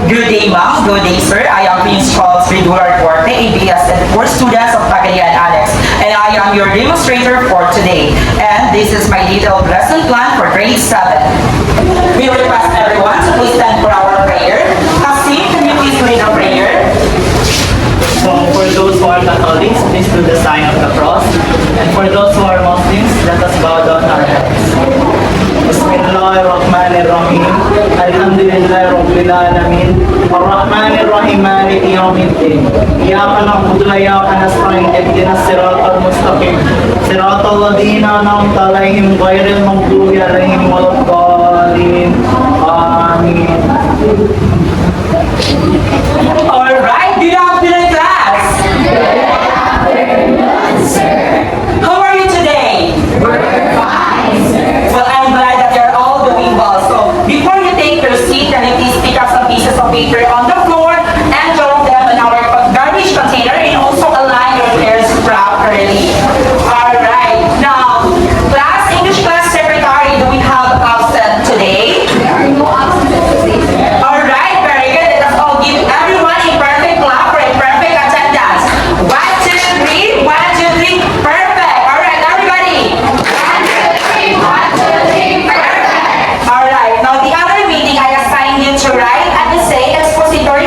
Good day, ma'am. Good day, sir. I am Principal Sridhar Duarte, ABS and 4 students of Pagadian Annex, and I am your demonstrator for today. And this is my detailed lesson plan for grade 7. We request everyone to please stand for our prayer. Kasim, can you please lead a prayer? So for those who are Catholics, please do the sign of the cross. And for those who are Muslims, let us bow down our heads. Bismillahirrahmanirrahim. Alhamdulillahi Rabbil Alamin. Ar-Rahmanirrahim. Maliki yawmiddin. Iyyaka na'budu wa iyyaka nasta'in. Ihdinas siratal mustaqim. Siratal ladzina an'amta 'alaihim ghairil maghdubi 'alaihim waladdallin. Amin. Alright, good afternoon, class. How are you today? Well, I'm glad that you're all doing well. So, before you take your seat, can you please pick up some pieces of paper on the floor and throw them in our garbage container and also align your hairs properly. Alright, now, class, English class secretary, do we have absent today? Alright, very good. Let us all give everyone a perfect clap for a perfect attendance. 1, 2, 3, 1, 2, 3, perfect. Alright, everybody. 1, 2, 3, 1, 2, 3, perfect. Alright, now the other meeting I assigned you to write an essay expository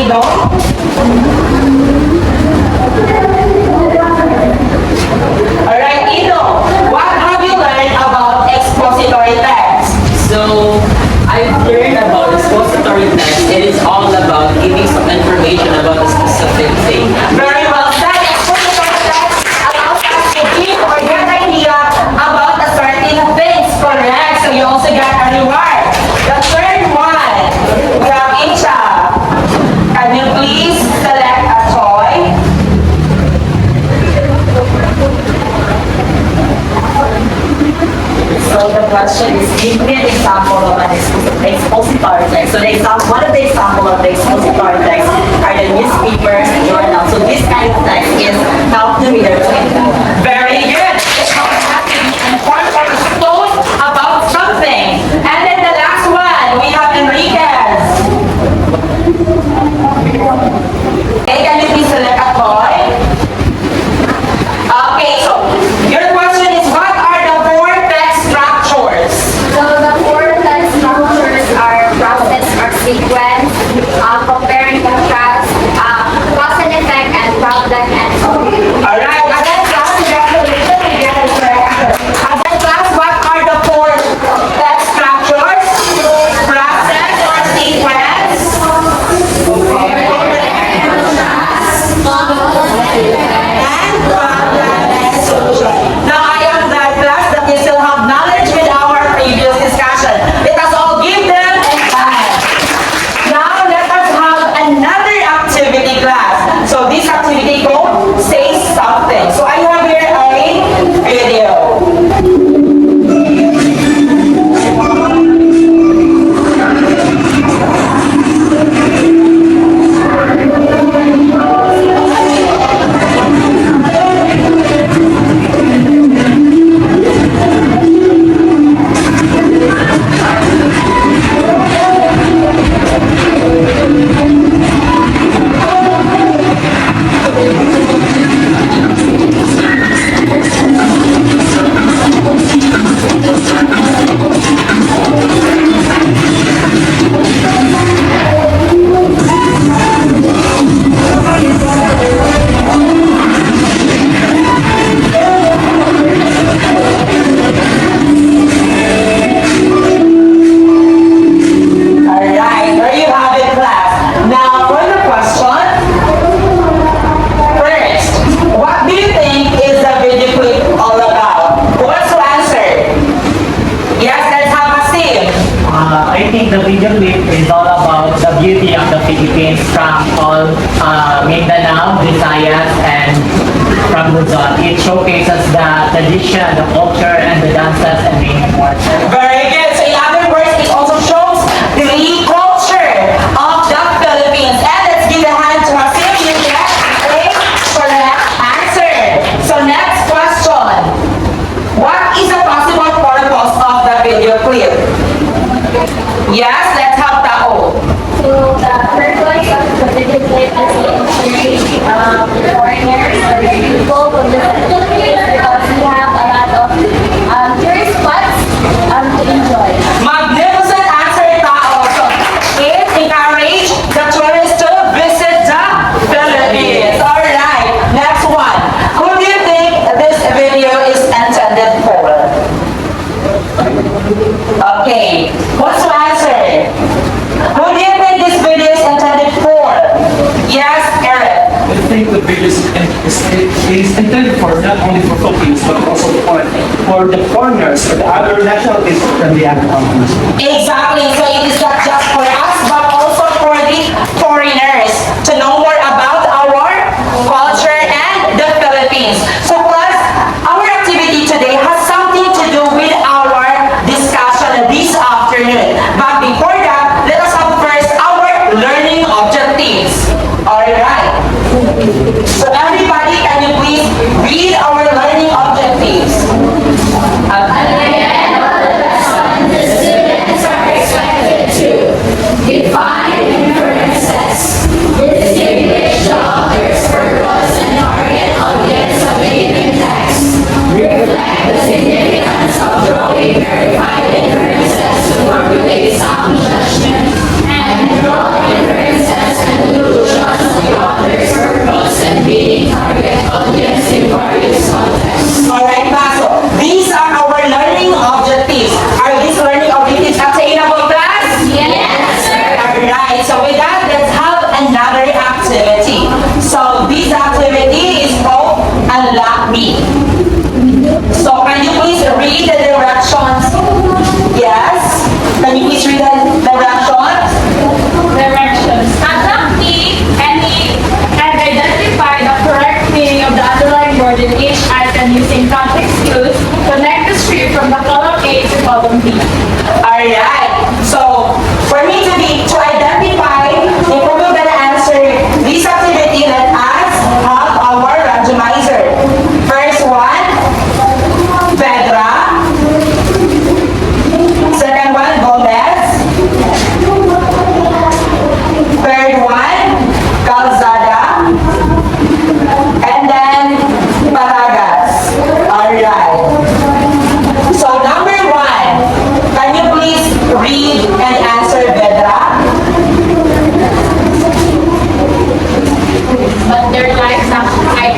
Ino? Alright, Ino, what have you learned about expository text? So, I've learned about expository text. It is all about giving some information about a specific thing. Very well said. Expository text allows us to give or get an idea about a certain things. Correct. So you also got a reward. The third one, we have Isha. Can you please select a toy? So the question is, give me an example of an expository text. So the example, one of the example of the expository text are the newspapers and journals. So this kind of text is help the reader to inform. Very good. It helps us to be informed or exposed about something. And then the last one, we have Enriquez. Okay, can you please select a toy? Okay, so your question is, what are the four text structures? So the four text structures are process or sequence, compare and contrast, cause and effect, and problem and solution. Alright, again class, congratulations, you get it correct. Again class, what are the four text structures? Process or sequence? And problem and solution. Now I am glad class that you still have knowledge with our previous discussion. Let us all give them a hand. Now let us have another activity class. So this activity code says something. So I have here a video. Alright, there you have it class. Now for the question. First, what do you think is the video clip all about? Who wants to answer? Yes, let's have a scene. I think the video clip is all about the beauty of the Philippines from all Mindanao, Visayas, and from Luzon. It showcases the tradition, the culture, and the dances and many more. Very good. So in other words, it also shows the culture of the Philippines. And let's give a hand to Hasim. You get a correct answer. So next question. What is the possible purpose of the video clip? Yes, let's have Tao. So the purpose of the video clip is to encourage foreigners or people who visit the Philippines because we have a lot of tourist spots to enjoy. Magnificent answer, Tao. So it encourage the tourists to visit the Philippines. Alright, next one. Who do you think this video is intended for? Okay, what's to answer? Who do you think this video is intended for? Yes, Eric. I think the video is intended for not only for Philippines but also for the foreigners or the other nationalities from the other countries. Exactly. So it is not just for us, but also for the foreigners to know more about our culture and the Philippines. So plus, our activity today has something to do with our discussion this afternoon. But before that, let us have first our learning objectives. Alright. So everybody, can you please read our learning objectives? Define inferences. Distinguish the author's purpose and target audience of a given text. Reflect the significance of drawing verified inferences to formulate sound judgment. And draw inferences and conclusions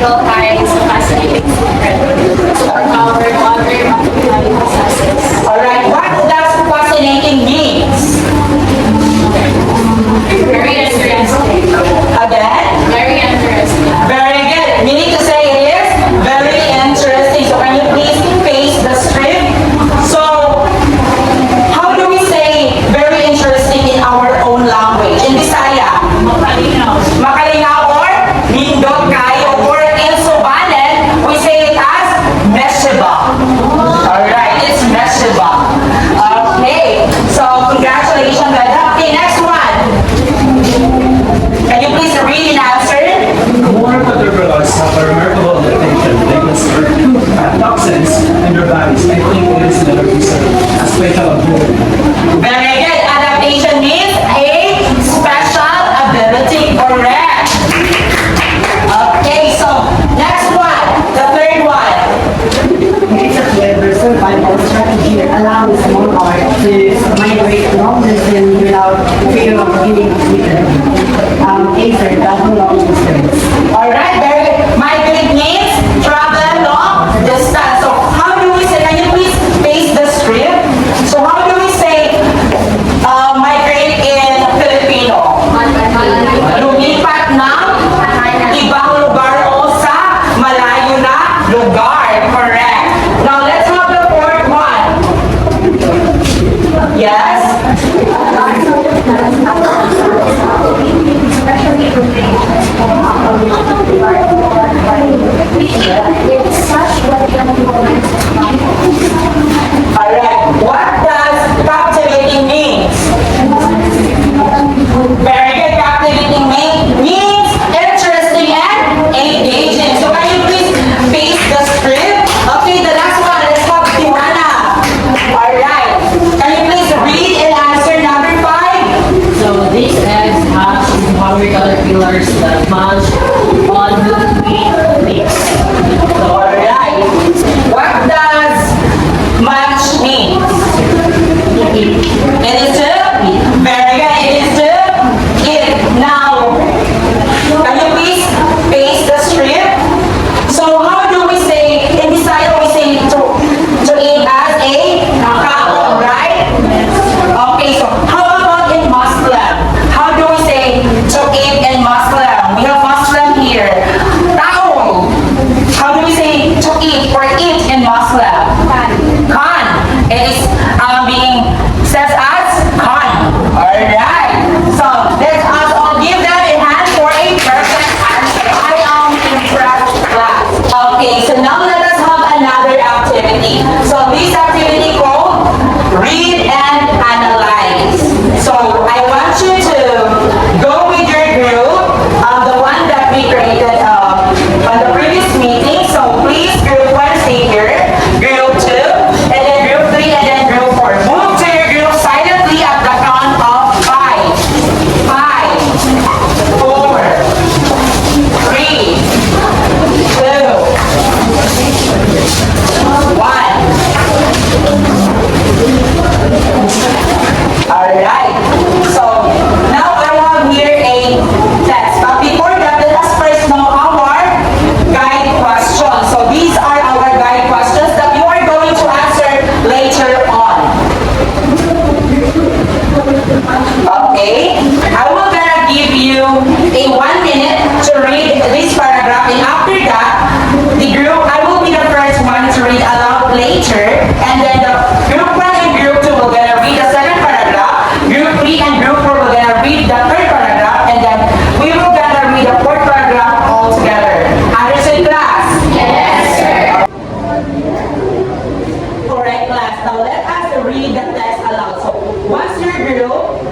Michael Hines, fascinating secret. Superpowered water multiplying processes. Alright, what does fascinating means? Very interesting. Again? Very interesting. Very good. You need to say it is very interesting. So can you please face the script? So, how do we say very interesting in our own language? In Bisaya? Makalinaw or nindot kayo, or in Subanen, we say it as meshiba. Alright, it's meshiba. Okay, so congratulations, Ganda. Okay, next one. Can you please read and answer? More caterpillars have a remarkable adaptation. They can store toxins in their bodies. I think it is another reason a special ability. Very good. Adaptation means a special ability. Correct. Okay, so next one, the third one. It's a clever survival strategy that allows small art to migrate long distance without fear of getting eaten. Answer, travel long distance. Alright, very good. Migrate means travel long distance. So how do we say, can you please face the script? So how do we say migrate in Filipino? Lumipat ng ibang lugar o sa malayo na lugar. Correct. Now let's have the fourth one. Yes? Alright, what does captivating means? Very good, captivating means interesting and engaging. So can you please face the script? Okay, the last one, let's have Tiwana. Alright, can you please read and answer number 5? So these eggs hatch into hungry caterpillars that munch on milkweed leaves. Alright, what does munch mean? It is to? Very good, it is to eat. Now, can you please face the script? So how do we say, in Bisaya we say to eat as a kaon, right? Okay, so how about in Muslim? How do we say to eat in Muslim? We have Muslim here. Taong. How do we say to eat or eat in Muslim? Khan. It is being says as khan. Alright. So let's us all give them a hand for a perfect answer. I am impressed class. Okay, so now let us have another activity. So this activity called read and analyze. So I want you to go with your group, the one that we created on the previous meeting. So please, group 1 stay here, group 2, and then group 3, and then group 4. Move to your group silently at the count of 5. 5, 4, 3, 2, 1. Alright, so now I have here a test. But before that, let us first know our guide questions. So these are our guide questions that you are going to answer later on. Okay, I will gonna give you a 1 minute to read this paragraph, and after that, I will be the first one to read aloud later, and then the group 1 and group 2 will gonna read the second paragraph, group 3 and group 4 will gonna read the third paragraph, and then we will gonna read the fourth paragraph all together. Understood, class? Yes, sir. Correct, class. Now let us read the text aloud. So once your group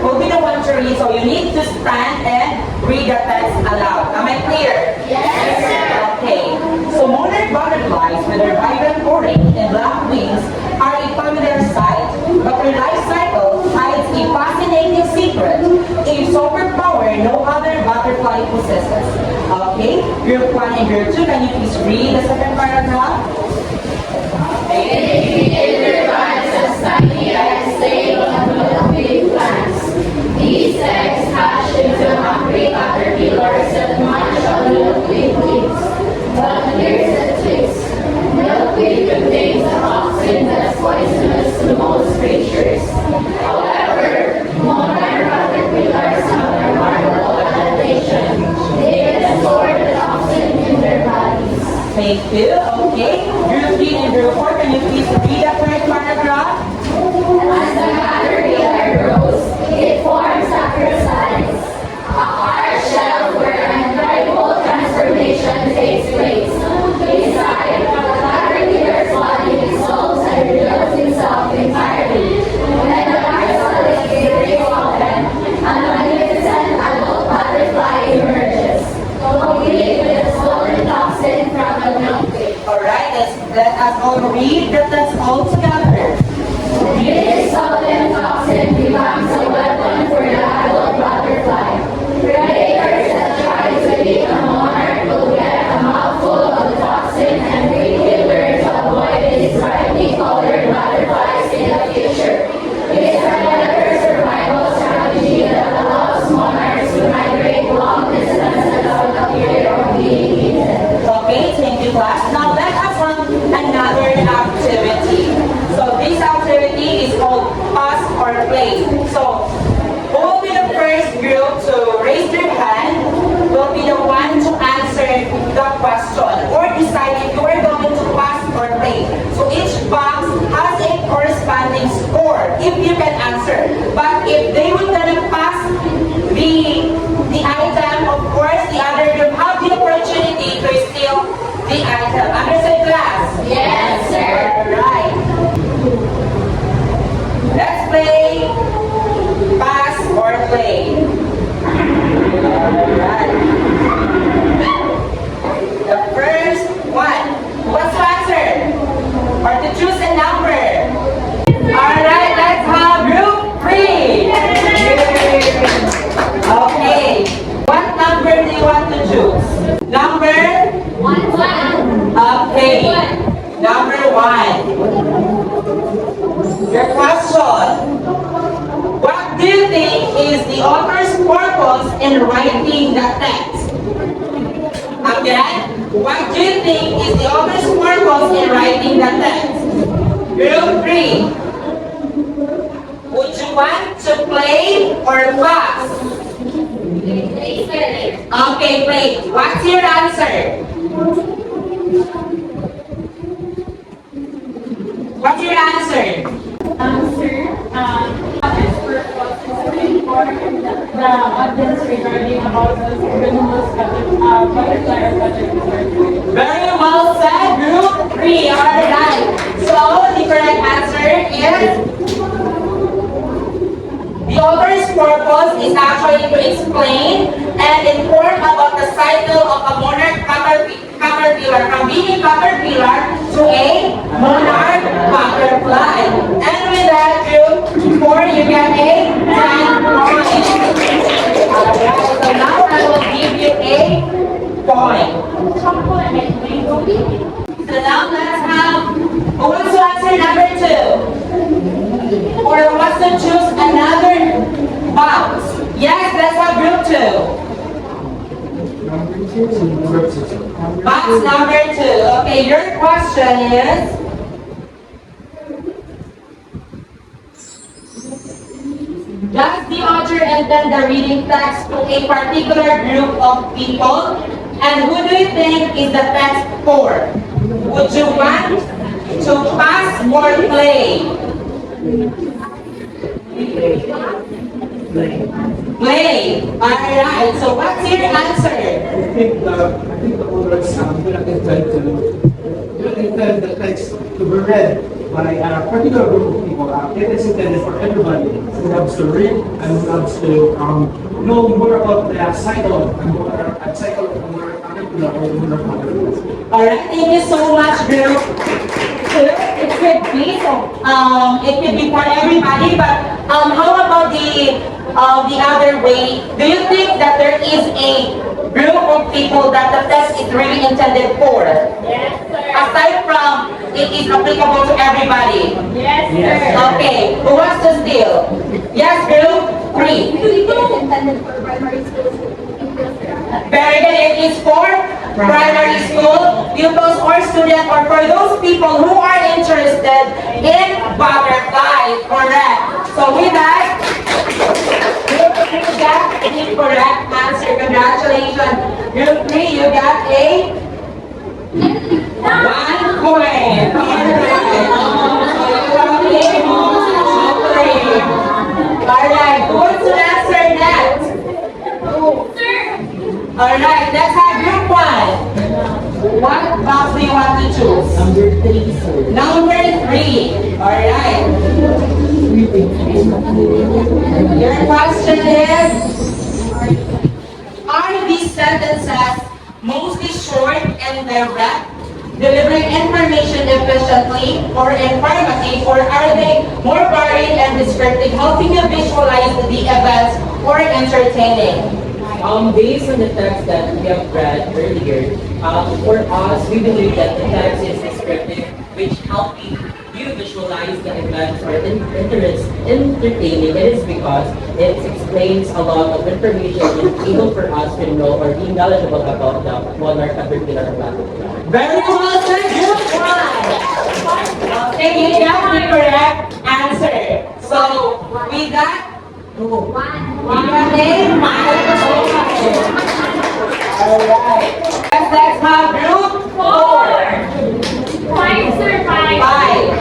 will be the one to read, so you need to stand and read the text aloud. Am I clear? Yes, sir. Okay. So monarch butterflies with their vibrant orange and black wings are a familiar sight, but their life cycle hides a fascinating secret, a superpower no other butterfly possesses. Okay, group 1 and group 2, can you please read the second paragraph? These eggs hatch into hungry caterpillars that munch on milkweed leaves. Thank you. Okay. Group 3 and Group 4, can you please read the first paragraph? As the caterpillar grows, it forms a chrysalis, a hard shell where an incredible transformation takes place. Inside, the caterpillar's body dissolves and reveals itself entirely. When the chrysalis breaks open, a magnificent adult butterfly emerges, complete with a swollen toxin from a milkweed. Alright, let us all read the text all together. This solvent toxin becomes a weapon for the adult butterfly. Predators that try to eat a monarch will get a mouthful of the toxin and quickly learn to avoid these brightly colored butterflies in the future. It is a better survival strategy that allows monarchs to migrate long distances without the fear of being eaten. Okay, thank you class. Now let us run another activity. So this activity is called pass or play. So who will be the first group to raise their hand will be the one to answer the question or decide if you are going to pass or play. So each box has a corresponding score if you can answer. But if they will gonna pass the item, of course the other group have the opportunity to steal the item. Understand class? Yes, sir. Alright. Let's play pass or play. Alright. The first one. What's to answer? Or to choose a number? Alright, let's have group 3. Okay. What number do you want to choose? Number? Okay. Number 1. Your question. What do you think is the author's purpose in writing the text? Again, what do you think is the author's purpose in writing the text? Group 3. Would you want to play or pass? Okay, play. What's your answer? What's your answer? The audience regarding about the butterfly or butterfly. Very well said, group 3. Alright. So, the correct answer is the author's purpose is actually to explain and inform about the cycle of a monarch caterpillar from being a caterpillar to a monarch butterfly. And with that, group 4, you get a 10 points. Alright, so now I will give you a point. So now let's have, who wants to answer number 2? Or wants to choose another box? Yes, let's have group 2. Box number 2. Okay, your question is, does the author intend the reading text to a particular group of people? And who do you think is the text for? Would you want to pass or play? Play. Alright, so what's your answer? I think the authors do not intend the text to be read by a particular group of people. It is intended for everybody who loves to read and who loves to know more about the cycle and cycle of the caterpillar or the butterfly. Alright, thank you so much, group 2. It could be it could be for everybody, but how about the other way? Do you think that there is a group of people that the test is really intended for? Yes, sir. Aside from it is applicable to everybody. Yes, sir. Okay, who wants to steal? Yes, group 3. Intended for primary schools. Very good. It is for primary school pupils or students, or for those people who are interested in butterflies. Correct. So with that, you got the correct answer. Congratulations. Group 3, you got a Alright, let's have group one. What box do you want to choose? Number 3, sir. Number 3. Alright. Your question is, are these sentences mostly short and direct, delivering information efficiently or informative, or are they more varied and descriptive, helping you visualize the events or entertaining? Based on the text that we have read earlier, for us, we believe that the text is descriptive, which help you visualize the events or entertaining. It is because it explains a lot of information and able for us to know or be knowledgeable about the one or particular topic. Very well said, group one. Okay, you got the correct answer. So, we got a Alright. Let's have group 4. 5, sir, 5. 5.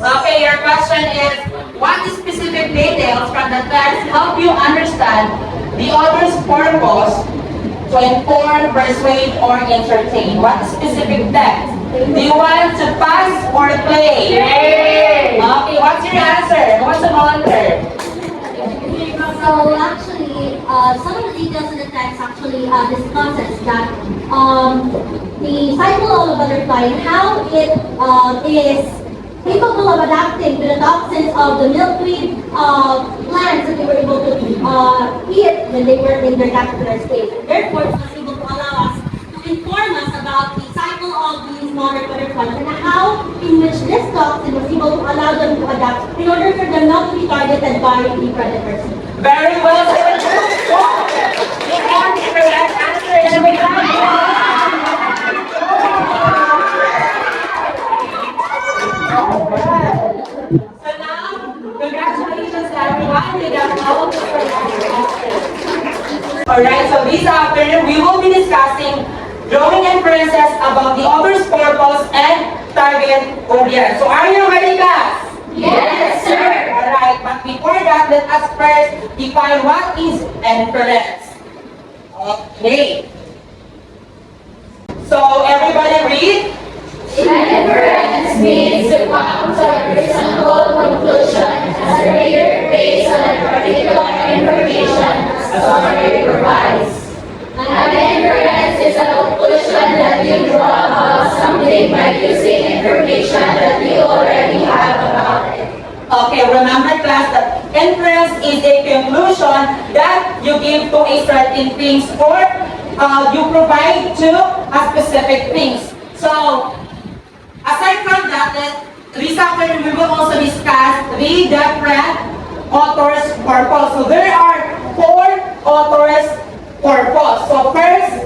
Okay, your question is, what specific details from the text help you understand the author's purpose to inform, persuade, or entertain? What specific text? Do you want to pass or play? Okay, what's your answer? Who wants to volunteer? So actually, some of the details in the text actually discusses that the cycle of a butterfly and how it is capable of adapting to the toxins of the milkweed plants that they were able to eat when they were in their caterpillar stage. Therefore, it was able to allow us to inform us about the cycle of these modern butterflies and how in which this toxin was able to allow them to adapt in order for them not to be targeted by the predators. Very well said, group 4. You have the correct answer, and we So now, congratulations everyone, we got all of the correct answers. Alright, so this afternoon we will be discussing drawing inferences about the author's purpose and target audience. So are you ready, guys? Yes, sir. Alright, but before that, let us first define what is inference. Okay. So everybody read. Inference means to come to a reasonable conclusion as a reader based on a particular information a summary provides. An inference is a conclusion that you draw about something by using information that you already have about it. Okay, remember class that inference is a conclusion that you give to a certain things or you provide to a specific things. So, aside from that, this afternoon we will also discuss the different author's purpose. So there are 4 author's purpose. So first,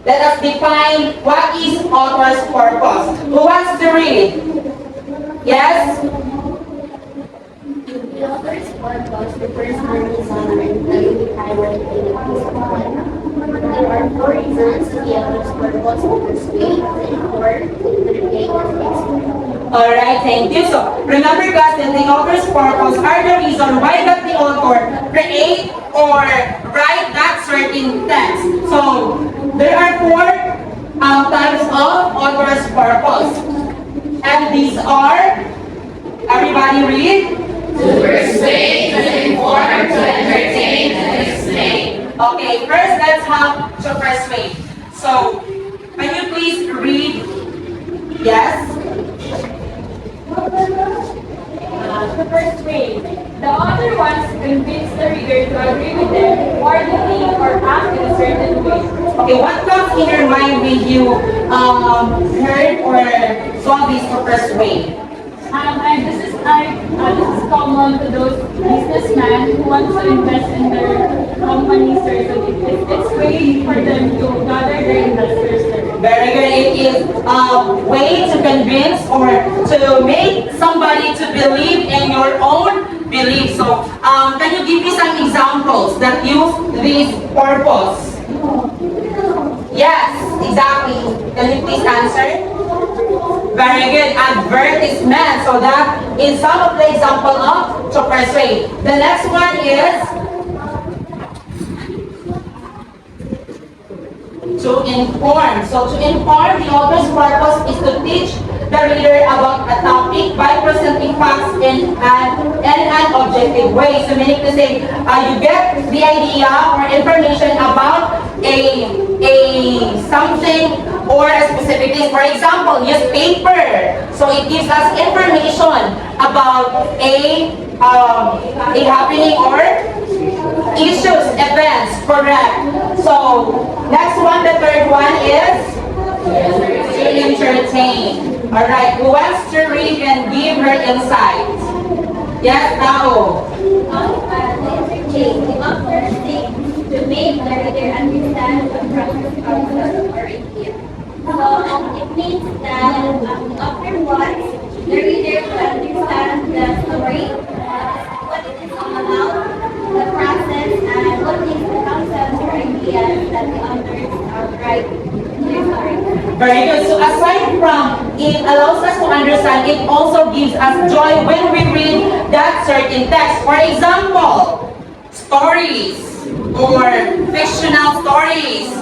let us define what is author's purpose. Who wants to read? Yes? The author's purpose refers to the reason that you highlight in a piece of content. There are 4 reasons the author's purpose to persuade, to inform, to entertain, and to explain. Alright, thank you. So, remember class that the author's purpose are the reason why that the author create or write that certain text. So, there are 4 types of author's purpose. And these are, everybody read? To persuade, to inform, to entertain, and explain. Okay, first let's have to persuade. So, can you please read? Yes? To persuade. The author wants to convince the reader to agree with them or to think or act in a certain way. Okay, what comes in your mind when you heard or saw this to persuade? And this is common to those businessmen who want to invest in their companies or so it's way for them to gather their investors. Very good. It is a way to convince or to make somebody to believe in your own belief. So, can you give me some examples that use this purpose? Yes, exactly. Can you please answer? Very good. Advertisement. So that is some of the example of to persuade. The next one is to inform. So to inform, the author's purpose is to teach the reader about a topic by presenting facts in an objective way. So meaning to say, you get the idea or information about a something or a specific thing. For example, newspaper. So it gives us information about a happening or issues, events, correct. So next one, the third one is to entertain. Alright, who wants to read and give her insight? Yes, Tao. Entertain. The author seeks to make the reader understand the process of or idea. So it means that the author wants the reader to understand the story, what it is all about, the process, and what is the concepts or ideas that the authors are writing in their story. Very good. So aside from it allows us to understand, it also gives us joy when we read that certain text. For example, stories or fictional stories.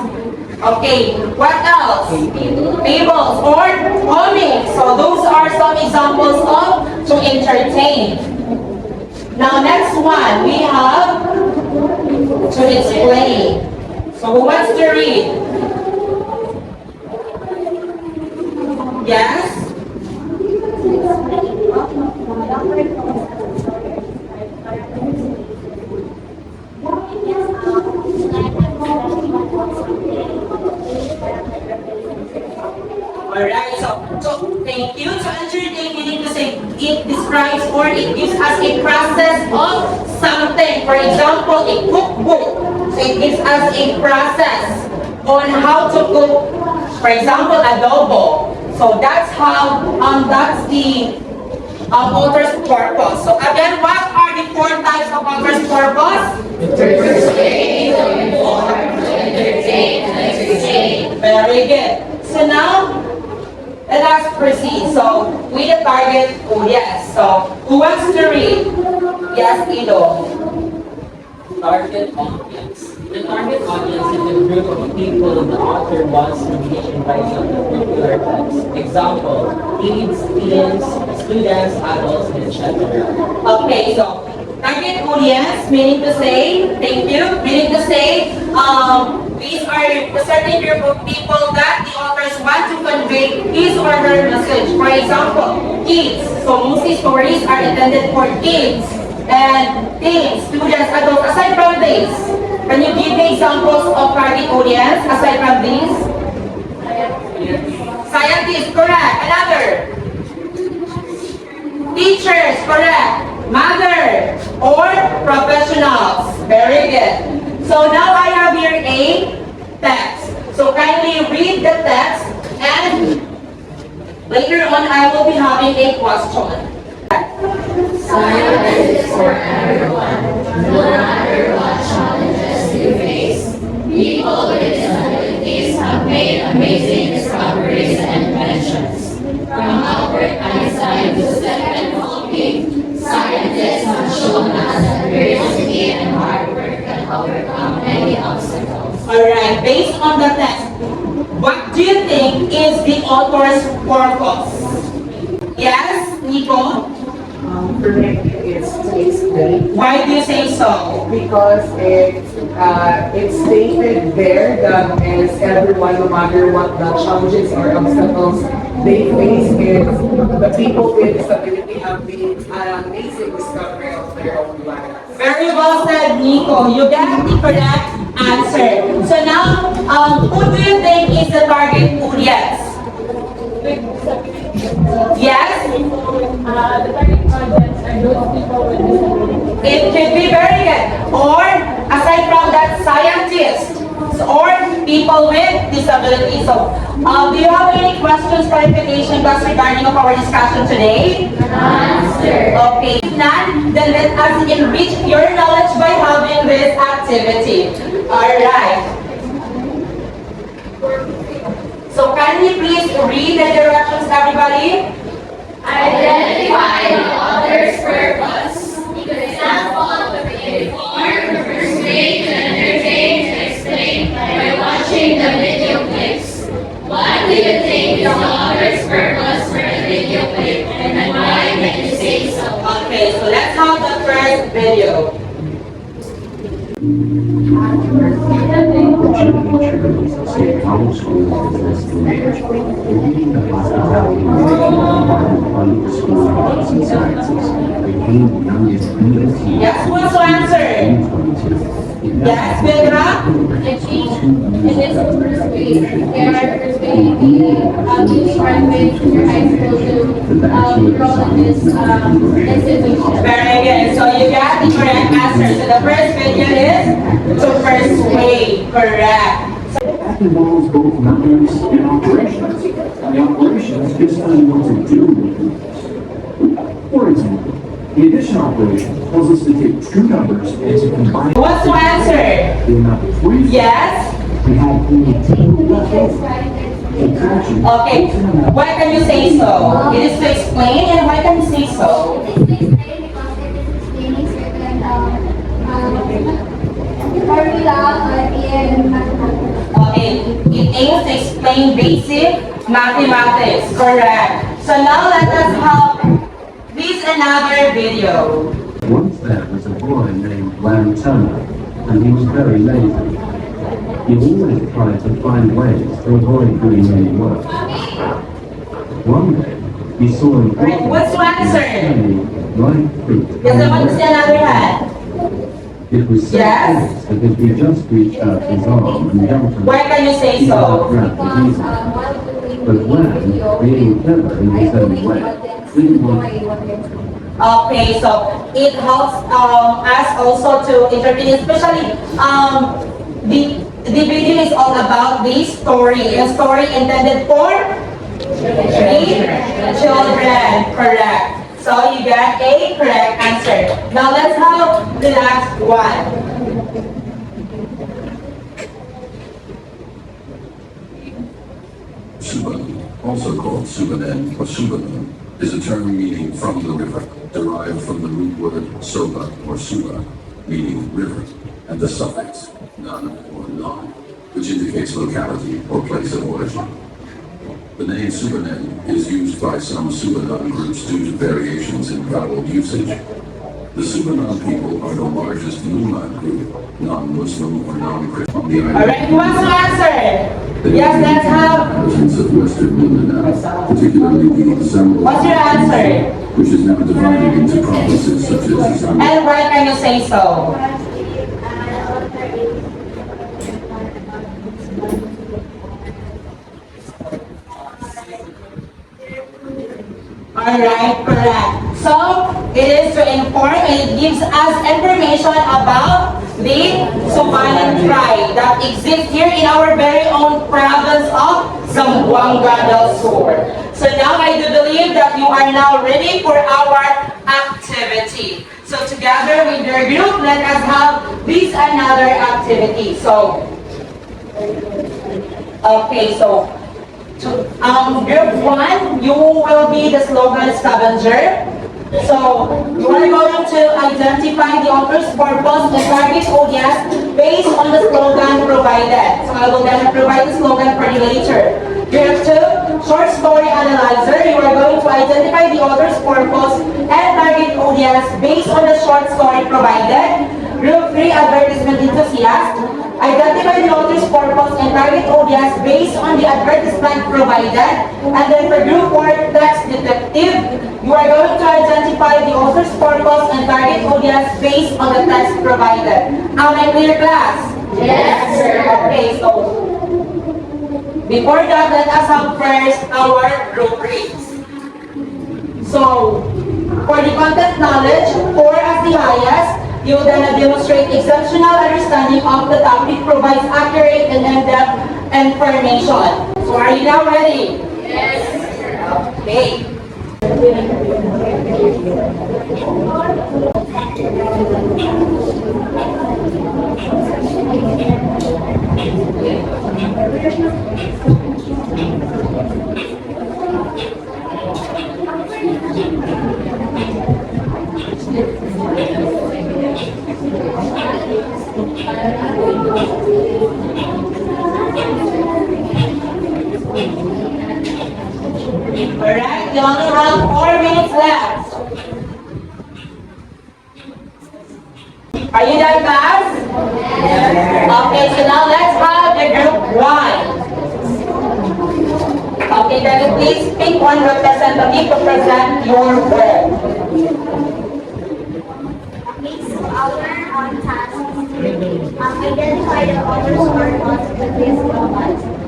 Okay, what else? Fables or comics. So those are some examples of to entertain. Now next one, we have to explain. So who wants to read? Yes? Alright, so thank you. So entertain meaning to say it describes or it gives us a process of something. For example, a cookbook. So it gives us a process on how to cook, for example, adobo. So that's how, that's the author's purpose. So again, what are the 4 types of author's purpose? Very good. So now, let us proceed. So, with the target audience. So, who wants to read? Yes, Ido. Target audience. The target audience is a group of people the author wants to reach and write some particular text. Example, kids, teens, students, adults, etc. Okay, so, target audience, meaning to say, thank you, meaning to say, these are the certain group of people that the authors want to convey his or her message. For example, kids. So mostly stories are intended for kids and teens, students, adults. Aside from this, can you give me examples of target audience aside from these? Scientists, correct. Another. Teachers, correct. Mother or professionals. Very good. So now I have here a text. So kindly read the text and later on I will be having a question. Science is for everyone, no matter what challenges you face. People with disabilities have made amazing discoveries and inventions. From Albert Einstein to Stephen Hawking, scientists have shown us that curiosity and hard work can overcome any obstacles. Alright, based on the text, what do you think is the author's purpose? Yes, Nico? For me, it's to explain Why do you say so? because it's stated there that as everyone, no matter what the challenges or obstacles they face, is the people with disability have made an amazing discovery of their own life. Very well said, Nico. You got the correct answer. So now, who do you think is the target audience? Yes? The target audience are those people with disabilities. It could be very good. Or, aside from that, scientists or people with disabilities. So, do you have any questions, clarification, thus regarding of our discussion today? Answer. Okay. If none, then let us enrich your knowledge by having this activity. Alright. So kindly please please read the directions, everybody? Identify the author's purpose. Good example to inform, persuade, to entertain, to explain by watching the video clips. What do you think is the author's purpose for the video clip and why can you say so? Okay, so let's have the first video. State Public Schools business management, leading the hospitality and public school arts and sciences, became the youngest EMT. Yes, who wants to answer? Yes, Petra? I think it is persuade. They are persuading the private junior high school to enroll in this institution. Very good. So you got the correct answer. So the first video is to persuade. Correct. That involves both numbers and operations. The operations just tell you what to do with it. For example, the addition operation tells us to take two numbers and to combine Who wants to answer? the amount of 3. Yes? We have only 2 levels. Subtraction. Okay. Why can you say so? It is to explain, and why can you say so? Okay, it aims to explain basic mathematics. Correct. So now let us have this another video. Once there was a boy named Larry Turner, and he was very lazy. He always tried to find ways to avoid doing any work. One day, he saw an Right, what's to answer? ripe fruit. Does someone see another hand? It was so Yes? close that if he just reached out his arm and jumped on Why can you say he could have so? grabbed it easily. But Lamb, being clever in his own way, didn't want Okay, so it helps us also to entertain, especially the video is all about the story, a story intended for children. Correct. So you got a correct answer. Now let's have the last one. Suban, also called Subanen or Subanon, is a term meaning from the river, derived from the root word soba or suba, meaning river, and the suffix nun or non, which indicates locality or place of origin. The name Subanen is used by some Subanon groups due to variations in vowel usage. The Subanon people are the largest Numan group, non-Muslim or non-Christian on the island. Alright, who wants to answer? Yes, let's have. Province of Western Mindanao, particularly the Zamboanga, What's your answer? which is now divided into provinces such as Zamboanga. And why can you say so? Alright, correct. So, it is to inform and it gives us information about the Subanan tribe that exists here in our very own province of Zamboanga del Sur. So now I do believe that you are now ready for our activity. So together with your group, let us have this another activity. So, okay, so group 1, you will be the slogan scavenger. So, you are going to identify the author's purpose and target audience based on the slogan provided. So, I will then provide the slogan for you later. Group 2, short story analyzer. You are going to identify the author's purpose and target audience based on the short story provided. Group 3, advertisement enthusiast. Identify the author's purpose and target audience based on the advertisement provided. And then for group 4, text detective, you are going to identify the author's purpose and target audience based on the text provided. Am I clear, class? Yes, sir. Okay, so before that, let us have first our rubrics. So, for the content knowledge, 4 as the highest, you will then demonstrate exceptional understanding of the topic, provides accurate and in-depth information. So are you now ready? Yes. Okay. Alright, you only have 4 minutes left. Are you done, class? Okay, so now let's have the group 1. Okay, then please pick one representative to present your work. Okay, so our task is to identify the authors or responsibilities of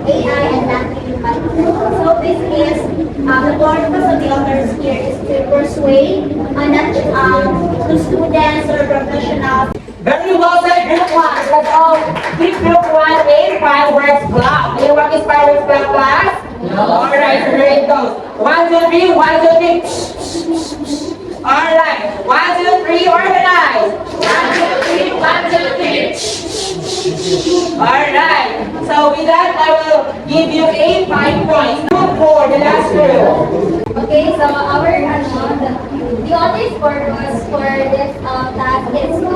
AI and language management. So this is the purpose of the authors here is to persuade to students or professionals. Very well said, group 1. Let's all keep group 1 a fireworks block. You know what is fireworks block, class? No. Alright, so here it goes. 1, 2, 3, 1, 2, 3. Alright, 1, 2, 3, organize. 1, 2, 3, 1, 2, 3. Alright, so with that, I will give you 5 points. Group 4, the last group. Okay, so our the author's purpose for this task is to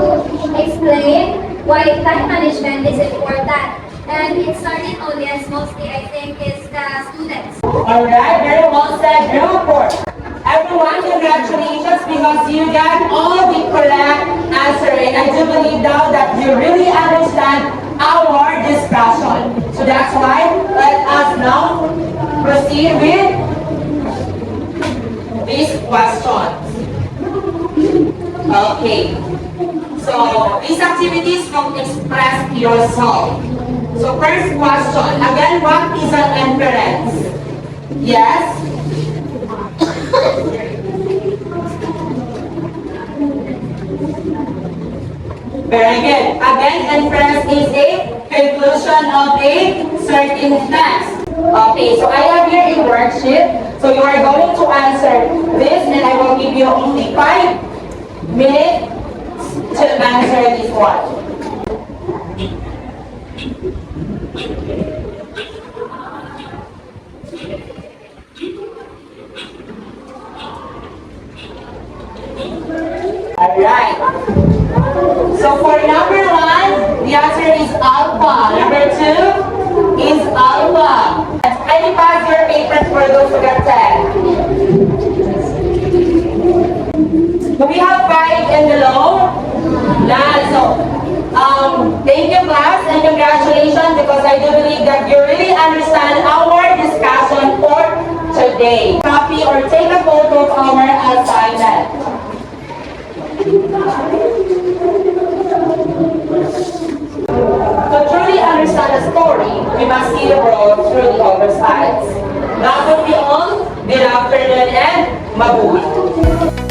explain why time management is important. And it started audience mostly, I think, is the students. Alright, very well said, group 4. Everyone, congratulations because you got all the correct answer. And I do believe now that you really understand our discussion. So that's why let us now proceed with these questions. Okay. So these activities will express yourself. So first question, again, what is an inference? Yes? Very good. Again, inference is a conclusion of a certain text. Okay, so I have here a worksheet. So you are going to answer this and I will give you only 5 minutes to answer this one. Alright. So for number 1, the answer is alpha. Number 2 is alpha. Any pass your papers for those who got 10? Do we have 5 in the low? None. So, thank you class and congratulations because I do believe that you really understand our discussion for today. Copy or take a photo of our assignment. To truly understand a story, we must see the world through the other sides. That would be all. Good afternoon and mabuhay.